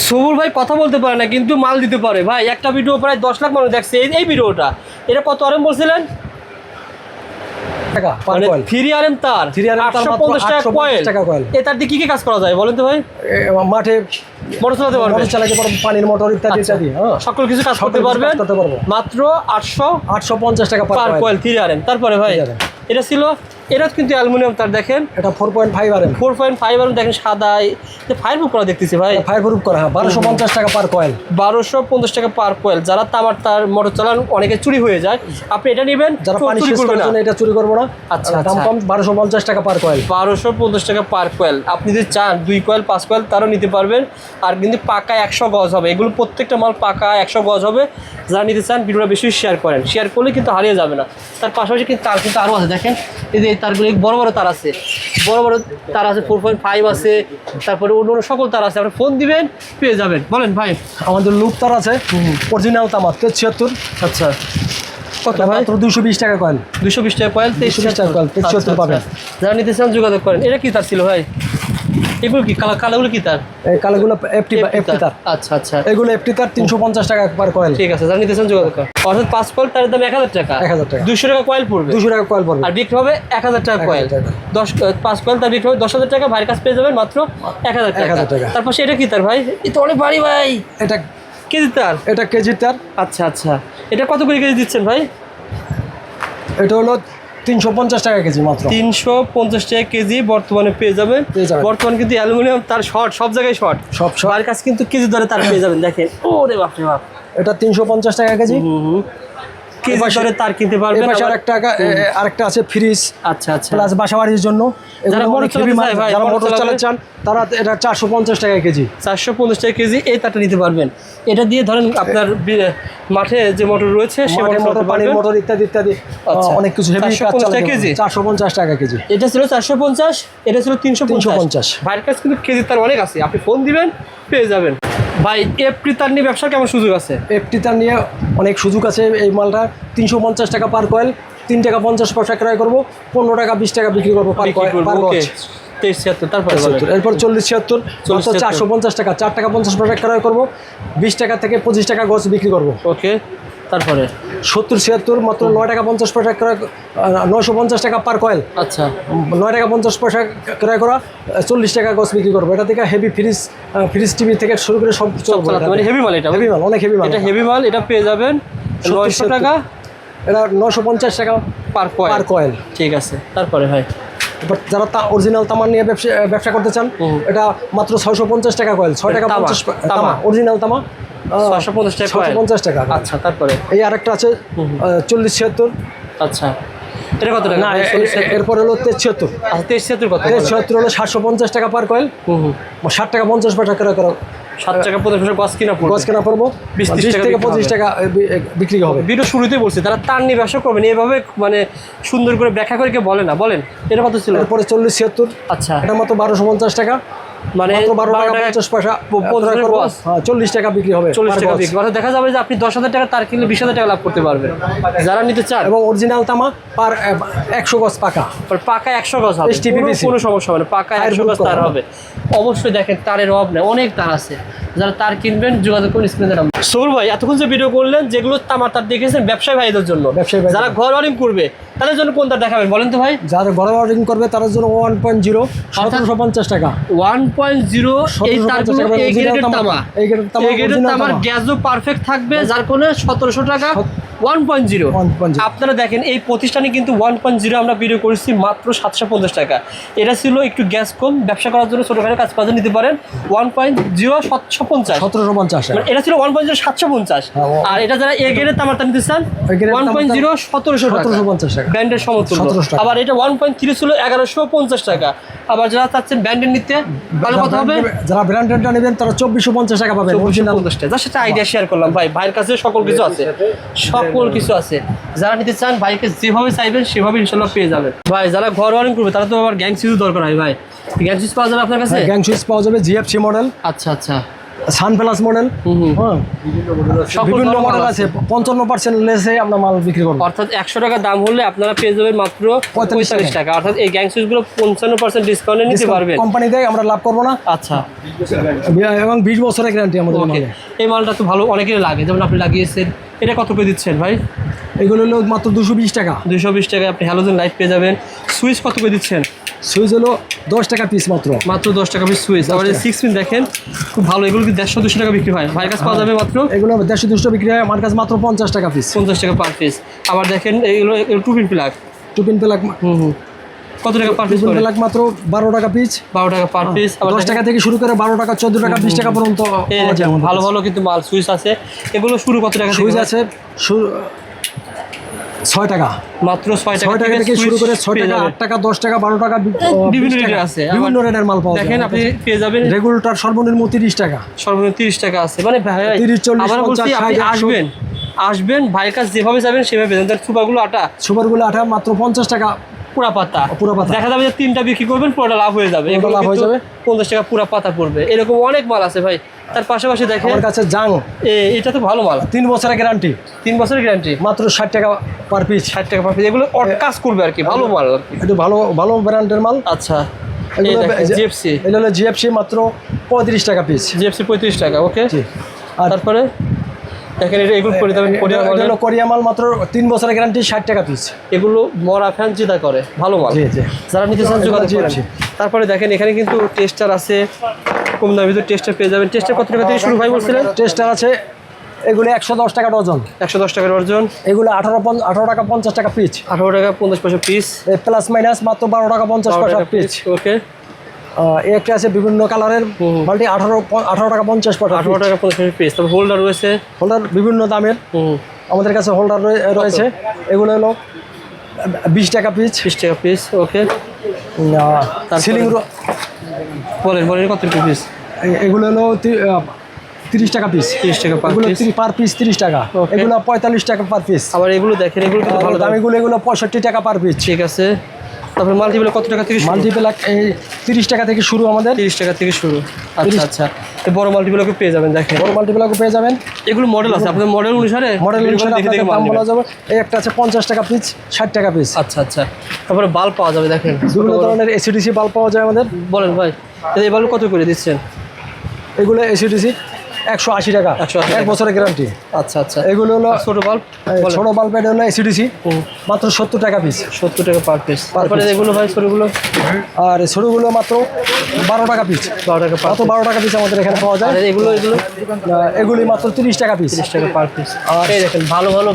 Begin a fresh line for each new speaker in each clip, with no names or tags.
সবুর ভাই কথা বলতে পারে না কিন্তু মাল দিতে পারে ভাই। একটা ভিডিও প্রায় 10 লাখ মানুষ দেখছে এই ভিডিওটা। এটা কত আরএম বলছিলেন?
টাকা পার কয়েল।
3 আরএম তার 850 টাকা কয়েল। এটার দিয়ে কি কাজ করা যায় বলেন তো ভাই?
মাঠে
মোটর চালাতে পারবে,
মোটর চালাতে পারবে, পানির মোটর ইত্যাদি ইত্যাদি
সকল কিছু কাজ করতে পারবেন মাত্র 850
টাকা
পার কয়েল 3 আরএম। তারপরে ভাই এটা ছিল, এটা কিন্তু অ্যালুমিনিয়াম তার, দেখেন
এটা 4.5 আরএম।
4.5 আরএম দেখেন, সাদা ফায়ারপ্রুফ করা দেখতেছি ভাই।
ফায়ারপ্রুফ করা 1250 টাকা পার কয়েল।
1250 টাকা পার কয়েল। যারা তামার তার মোটর চালান অনেকে চুরি হয়ে যায়, আপনি এটা নেবেন,
যারা পানি শেষ করার জন্য এটা চুরি করবো না।
আচ্ছা,
দাম কম 1250 টাকা পার কয়েল।
1250 টাকা পার কয়েল। আপনি যদি চান 2 কয়েল 5 কয়েল তারও নিতে পারবেন। আর কিন্তু পাকা 100 গজ হবে, এগুলো প্রত্যেকটা মাল পাকা 100 গজ হবে। যারা নিতে চান ভিডিওটা বেশি শেয়ার করেন, শেয়ার করলে কিন্তু হারিয়ে যাবে না। তার পাশাপাশি কিন্তু তার কিন্তু আরও আছে, দেখেন এই যে তারগুলো বড় বড় তার আছে, বড় বড় তার আছে, 4.5 আছে, তারপরে অন্য সকল তার আছে। আপনি ফোন দিবেন পেয়ে যাবেন। বলেন ভাই।
আমাদের লুপ তার আছে, অরিজিনাল তামা 73।
আচ্ছা, কত ভাই?
মাত্র 220 টাকা কয়েল।
220 টাকা কয়েল,
220 টাকা কয়েল, 73 পাবেন।
যারা নিতে চান যোগাযোগ করেন। এটা কি তার ছিল ভাই? এগুলো কি কালাগুলো কি তার?
এই কালাগুলো এফটি তার।
আচ্ছা আচ্ছা,
এগুলো এফটি তার 350 টাকা পার কয়েল।
ঠিক আছে, যারা নিতে চান যোগাযোগ করেন। অর্থাৎ 5 কয়েল তার দাম 1000 টাকা।
1000 টাকা,
200 টাকা কয়েল পড়বে,
200 টাকা কয়েল পড়বে।
আর বিক্রি হবে 1000 টাকা কয়েল। 5 কয়েল তার বিক্রি হবে 10,000 টাকা, ভাইয়ের কাছে পেয়ে যাবেন মাত্র 1000 টাকা। তারপর এটা কি তার ভাই? এটা অনেক ভারী ভাই।
এটা
কেজি তার?
এটা কেজি তার।
আচ্ছা আচ্ছা, এটা কত করে কেজি দিচ্ছেন ভাই?
এটা হলো 350 টাকা কেজি মাত্র।
350 টাকা কেজি বর্তমানে পেয়ে যাবেন। বর্তমানে কিন্তু অ্যালুমিনিয়াম তার শর্ট, সব জায়গায় শর্ট,
সব
ভাইয়ের কাছে কিন্তু কেজি দরে তার পেয়ে যাবেন। দেখেন ওরে বাপ রে বাপ,
এটা 350 টাকা কেজি।
কেজি দরে তার কিনতে পারবেন।
আরেকটা আছে ফ্রিজ।
আচ্ছা আচ্ছা,
প্লাস বাসাবাড়ির জন্য
যারা
মোটর চালাচ্ছেন তারা এটা 450 টাকা কেজি।
450 টাকা কেজি এই তারটা নিতে পারবেন। এটা দিয়ে ধরেন আপনার মাঠে যে মোটর রয়েছে সে মোটর,
পানির মোটর ইত্যাদি ইত্যাদি অনেক কিছু হেভি কাজ চালাতে কেজি 450 টাকা কেজি।
এটা ছিল 450, এটা ছিল 350। ভাইয়ের কাছে কিন্তু কেজি তার অনেক আছে, আপনি ফোন দিবেন পেয়ে যাবেন। ভাই এফটি তার নিয়ে ব্যবসার কেমন সুযোগ আছে?
এফটি তার নিয়ে অনেক সুযোগ আছে। এই মালটা 350 টাকা পার কয়েল, 3 টাকা 50 পয়সা ক্রয় করবো, 15 টাকা 20 টাকা বিক্রি করবো পার কয়েল।
2376, তারপর
4076, 450 টাকা, 4 টাকা 50 পয়সা ক্রয় করবো, 20 টাকা থেকে 25 টাকা গজ বিক্রি করবো।
ওকে, তারপরে
7076 মাত্র 9 টাকা 50 পয়সা ক্রয়, 950 টাকা পার কয়েল।
আচ্ছা,
9 টাকা 50 পয়সা ক্রয় করা, 40 টাকা গজ বিক্রি করবো। এটা থেকে হেভি ফ্রিজ টিভি থেকে শুরু করে সব চলবে।
মানে হেভি মাল, এটা
হেভি মাল, অনেক হেভি মাল।
এটা হেভি মাল, এটা পেয়ে যাবেন 900 টাকা।
এটা 950 টাকা পার কয়েল।
ঠিক আছে, তারপরে ভাই
যারা অরিজিনাল তামা নিয়ে ব্যবসা করতে চান, এটা মাত্র 650 টাকা কয়েল। 6 টাকা 50 তামা, অরিজিনাল তামা 650 টাকা।
আচ্ছা, তারপরে
এই আরেকটা আছে 4076।
আচ্ছা, এটা কত টাকা?
এরপর হলো 73।
আচ্ছা, 73 কত?
73 হলো 750 টাকা পার কয়েল। 60 টাকা 50 পয়সা ক্রয় করো,
7 টাকা 50 পয়সা গজ কিনা
পড়বো, 20 থেকে 25 টাকা বিক্রি হবে।
ভিডিও শুরুতেই বলছি তারা তার নিয়ে ব্যবসা করবেন, এভাবে মানে সুন্দর করে ব্যাখ্যা করে কেউ বলে না। বলেন এটা কত ছিল?
এরপরে 4076।
আচ্ছা,
এটা মাত্র 1250 টাকা, মানে 12 টাকা 50 পয়সা 40 টাকা বিক্রি হবে।
40 টাকা বিক্রি, মানে দেখা যাবে যে আপনি 10,000 টাকা তার কিনলে 20,000 টাকা লাভ করতে পারবেন যারা নিতে চান।
এবং অরিজিনাল তামা পার 100 গজ পাকা,
পাকা 100 গজ হবে, কোনো সমস্যা হবে না, পাকা 100 গজ তার হবে। অবশ্যই দেখেন তারের অভাব নেই, অনেক তার আছে। যারা তার কিনবেন যোগাযোগ করুন স্ক্রিনে নাম্বার। সৌর ভাই এতক্ষণ যে ভিডিও করলেন যেগুলো তামার তার দেখেছেন ব্যবসায়ী ভাইদের জন্য, যারা ঘর ওয়ারিং করবে তাদের জন্য কোনটা দেখাবেন বলেন তো ভাই?
যারা ঘর ওয়ারিং করবে তাদের জন্য 1.0 1750 টাকা।
1.0 এই তারগুলো এই গ্রেডের তামা, এই গ্রেডের তামার গ্যাসও পারফেক্ট থাকবে, যার কোনো 1700 টাকা 1.0। আপনারা দেখেন এই প্রতিষ্ঠানে কিন্তু 1.0 আমরা ভিডিও করেছি মাত্র 750 টাকা। এটা ছিল একটু গ্যাস কম, ব্যবসা করার জন্য ছোটখাটো কাজ কাজে নিতে পারেন। 1.0 1750, এটা ছিল 1.0 750। আর এটা যারা এ গ্রেডের তামারটা নিতে চান 1.0 1750 টাকা ব্র্যান্ডের সমতুল্য। আবার এটা 1.3 ছিল 1150 টাকা। আবার যারা চাচ্ছেন ব্র্যান্ডের নিতে ভালো কথা হবে,
যারা ব্র্যান্ডেরটা নেবেন তারা 2450 টাকা পাবেন।
2450 টাকা, যার সাথে আইডিয়া শেয়ার করলাম ভাই। ভাইয়ের কাছে সকল কিছু আছে, সকল কিছু আছে। যারা নিতে চান ভাইকে যেভাবে চাইবেন সেভাবে ইনশাল্লাহ পেয়ে যাবেন। ভাই যারা ঘর ওয়ারিং করবে তারা তো আবার গ্যাং সুইচ দরকার হয় ভাই। গ্যাং সুইচ পাওয়া যাবে আপনার কাছে?
গ্যাং সুইচ পাওয়া যাবে, জিএফসি মডেল।
আচ্ছা আচ্ছা,
সানপ্লাস মডেল, হ্যাঁ বিভিন্ন মডেল আছে। 55% লেসে আমরা মাল বিক্রি করবো।
অর্থাৎ 100 টাকা দাম হলে আপনারা পেয়ে যাবেন মাত্র 45 টাকা। অর্থাৎ এই গ্যাং সুইচগুলো 55% ডিসকাউন্টে নিতে পারবেন।
কোম্পানি দেয়, আমরা লাভ করবো না।
আচ্ছা,
এবং 20 বছরের গ্যারান্টি আমাদের মালে।
এই মালটা তো ভালো, অনেকের লাগে, যেমন আপনি লাগিয়েছেন। এটা কত করে দিচ্ছেন ভাই?
এগুলো হলো মাত্র 220 টাকা।
220 টাকায় আপনি হ্যালোজেন লাইট পেয়ে যাবেন। সুইচ কত করে দিচ্ছেন?
সুইচ হলো 10 টাকা পিস মাত্র। 10
টাকা পিস সুইচ। তারপরে 6 পিন দেখেন, খুব ভালো। এগুলো কি 150-200 টাকা বিক্রি হয়? ভাইয়ের কাছে পাওয়া যাবে মাত্র?
এগুলো 150-200 বিক্রি হয়, আমার কাছে মাত্র 50 টাকা পিস।
50 টাকা পার পিস। আবার দেখেন এগুলো 2 পিন প্লাগ।
2 পিন প্লাগ
কত টাকা পার পিস?
প্লাগ মাত্র 12 টাকা পিস।
12 টাকা পার পিস। আবার
10 টাকা থেকে শুরু করে 12 টাকা, 14 টাকা, 20 টাকা পর্যন্ত
ভালো ভালো কিন্তু মাল সুইচ আছে। এগুলো শুরু কত টাকা?
সুইচ আছে 6 টাকা,
মাত্র 6
টাকা থেকে শুরু করে 6 টাকা, 8 টাকা, 10 টাকা, 12 টাকা,
বিভিন্ন রেটের আছে।
বিভিন্ন রেটের মাল পাওয়া যায়।
দেখেন আপনি পেয়ে যাবেন
রেগুলেটর সর্বনিম্ন 30 টাকা,
সর্বনিম্ন 30 টাকা আছে। মানে
30, 40,
আবার বলছি
50,
আপনি
60,
আসবেন ভাইয়ের কাছে যেভাবে যাবেন সেভাবে দেন। তার সুপারগুলো আটা,
সুপারগুলো আটা মাত্র 50 টাকা
পুরা পাতা। দেখা যাবে যে 3টা বিক্রি করবেন, পুরোটা লাভ হয়ে যাবে। এগুলো লাভ হয়ে যাবে, 50 টাকা পুরা পাতা পড়বে। এরকম অনেক মাল আছে ভাই। তার পাশাপাশি দেখেন
আমার কাছে জাং,
এটা তো ভালো মাল।
3 বছরের গ্যারান্টি।
3 বছরের গ্যারান্টি,
মাত্র 60 টাকা পার পিস।
60 টাকা পার পিস। এগুলো কাজ করবে আর কি, ভালো মাল আর কি।
এটা ভালো ভালো ব্র্যান্ডের মাল।
আচ্ছা,
জিএফসি, এটা হলো জিএফসি, মাত্র 35 টাকা পিস।
জিএফসি 35 টাকা, ওকে। আর তারপরে দেখেন এগুলো করে দেবেন
কোরিয়া মাল, মাত্র 3 বছরের গ্যারান্টি, 60 টাকা পিস।
এগুলো মরা ফ্যান চিন্তা করে ভালো মাল, যারা নিতে চান যোগাযোগ করেন। তারপরে দেখেন এখানে কিন্তু টেস্টার আছে, কম দামের ভিতরে টেস্টার পেয়ে যাবেন। টেস্টার কত টাকা থেকে শুরু ভাই বলছিলেন?
টেস্টার আছে এগুলো 110 টাকা ডজন।
110 টাকা ডজন।
এগুলো 18 টাকা 50 টাকা পিস।
18 টাকা 50 পয়সা পিস।
প্লাস মাইনাস মাত্র 12 টাকা 50 পয়সা পিস,
ওকে।
একটা আছে বিভিন্ন কালারের মাল্টি, 18 টাকা 50 পয়সা।
18 টাকা 50 পিস। তারপর হোল্ডার রয়েছে,
হোল্ডার বিভিন্ন দামের আমাদের কাছে হোল্ডার রয়েছে। এগুলো হলো 20 টাকা পিস।
20 টাকা পিস, ওকে।
সিলিং
বলেন কত পিস?
এগুলো হলো 30 টাকা পিস।
30 টাকা পার পিস।
পার পিস 30 টাকা। এগুলো 45 টাকা পার পিস।
আবার এগুলো দেখেন, এগুলো কিন্তু ভালো দাম।
এগুলো 65 টাকা পার পিস।
ঠিক আছে। তারপর মাল্টিপ্লাক কত টাকা থেকে শুরু?
মাল্টিপ্লাক 30 টাকা থেকে শুরু আমাদের।
30 টাকা থেকে শুরু। আচ্ছা আচ্ছা। এই বড় মাল্টিপ্লাকও পেয়ে যাবেন, দেখেন
বড় মাল্টিপ্লাকও পেয়ে যাবেন।
এগুলো মডেল আছে, আপনাদের মডেল অনুসারে
আপনাদের দাম বলা যাবে। এই একটা আছে 50 টাকা পিস, 60 টাকা পিস।
আচ্ছা আচ্ছা। তারপরে বাল্ব পাওয়া যাবে, দেখেন
বিভিন্ন ধরনের এসিডিসি বাল্ব পাওয়া যায় আমাদের।
বলেন ভাই, এই বাল্ব কত করে দিচ্ছেন?
এগুলো এসিডিসি 180 টাকা, 1 বছরের গ্যারান্টি।
আচ্ছা আচ্ছা।
এগুলো হলো
ছোট বাল্ব,
ছোট বাল্ব, এটা হলো এসিডিসি, মাত্র 70 টাকা পিস।
70 টাকা পার পিস। তারপরে এগুলো ভাই ছোটগুলো?
আর ছোটগুলো মাত্র 12 টাকা পিস।
12 টাকা পার,
মাত্র 12 টাকা পিস আমাদের এখানে পাওয়া যায়। এগুলি মাত্র 30 টাকা পিস।
30 টাকা পার পিস। আর এই দেখেন ভালো ভালো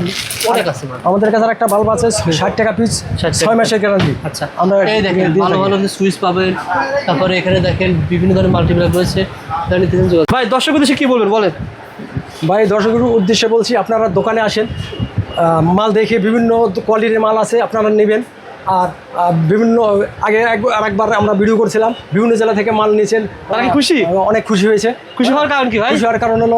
অনেক আছে।
আমাদের কাছে একটা বাল্ব আছে 60 টাকা পিস, 6 মাসের গ্যারান্টি।
আচ্ছা, আমরা এই দেখেন ভালো ভালো সুইচ পাবেন। তারপরে এখানে দেখেন বিভিন্ন ধরনের মাল্টিপ্লাক রয়েছে। ভাই দর্শক উদ্দেশ্যে কি বলবেন বলেন?
ভাই দর্শকের উদ্দেশ্যে বলছি, আপনারা দোকানে আসেন, মাল দেখে বিভিন্ন কোয়ালিটির মাল আছে, আপনারা নেবেন। আর বিভিন্ন আরেকবার আমরা ভিডিও করছিলাম, বিভিন্ন জেলা থেকে মাল নিয়েছেন,
তারা কি খুশি?
অনেক খুশি হয়েছে।
খুশি হওয়ার কারণ কি ভাই?
খুশি হওয়ার কারণ হলো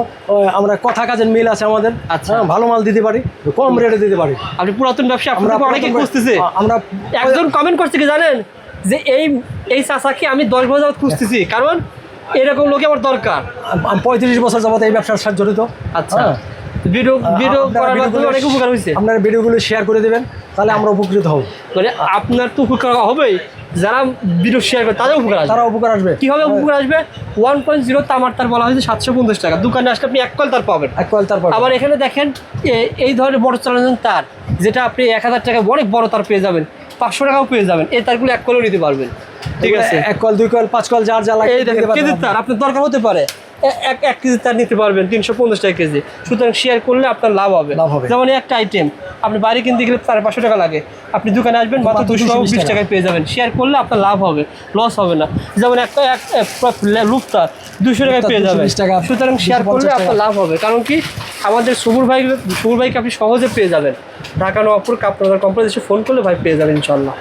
আমরা কথা কাজের মিল আছে আমাদের।
আচ্ছা,
ভালো মাল দিতে পারি, কম রেটে দিতে পারি।
আপনি পুরাতন ব্যবসা, আমরা অনেকে খুঁজতেছে।
আমরা
একজন কমেন্ট করছে কি জানেন, যে এই চাচাকে আমি 10 বছর যাবত খুঁজতেছি, কারণ এরকম লোক আমার দরকার।
35 বছর যাবত এই ব্যবসার সাথে জড়িত।
আচ্ছা, ভিডিও করার মাধ্যমে অনেক উপকার হয়েছে।
আপনার ভিডিওগুলো শেয়ার করে দেবেন, তাহলে আমরা উপকৃত হব।
মানে আপনার তো উপকার হবেই, যারা ভিডিও শেয়ার করে তাদের উপকার আসবে।
তারা উপকার আসবে।
কীভাবে উপকার আসবে? 1.0 তামার তার বলা হয়েছে 750 টাকা। দোকানে আসলে আপনি 1 কয়েল তার পাবেন।
1 কয়েল তার পাবেন।
আবার এখানে দেখেন এই ধরনের বড় চালানোর তার, যেটা আপনি 1000 টাকা অনেক বড় তার পেয়ে যাবেন, 500 টাকাও পেয়ে যাবেন। এই তারগুলো 1 কয়েলও নিতে পারবেন। ঠিক আছে,
1 কয়েল, 2 কয়েল, 5 কয়েল, যার যা লাগে।
এই দেখেন কেজির তার আপনার দরকার হতে পারে, 1 কেজি তার নিতে পারবেন 350 টাকা কেজি। সুতরাং শেয়ার করলে আপনার লাভ হবে। যেমন একটা আইটেম আপনি বাইরে কিনতে গেলে 500 টাকা লাগে, আপনি দোকানে আসবেন মাত্র 220 টাকায় পেয়ে যাবেন। শেয়ার করলে আপনার লাভ হবে, লস হবে না। যেমন একটা লুপটা 200 টাকায় পেয়ে যাবেন। সুতরাং শেয়ার করলে আপনার লাভ হবে। কারণ কি, আমাদের সবুর ভাইকে আপনি সহজে পেয়ে যাবেন। ঢাকা নবাবপুর কাপড় কোম্পানি এসে ফোন করলে ভাই পেয়ে যাবেন ইনশাল্লাহ।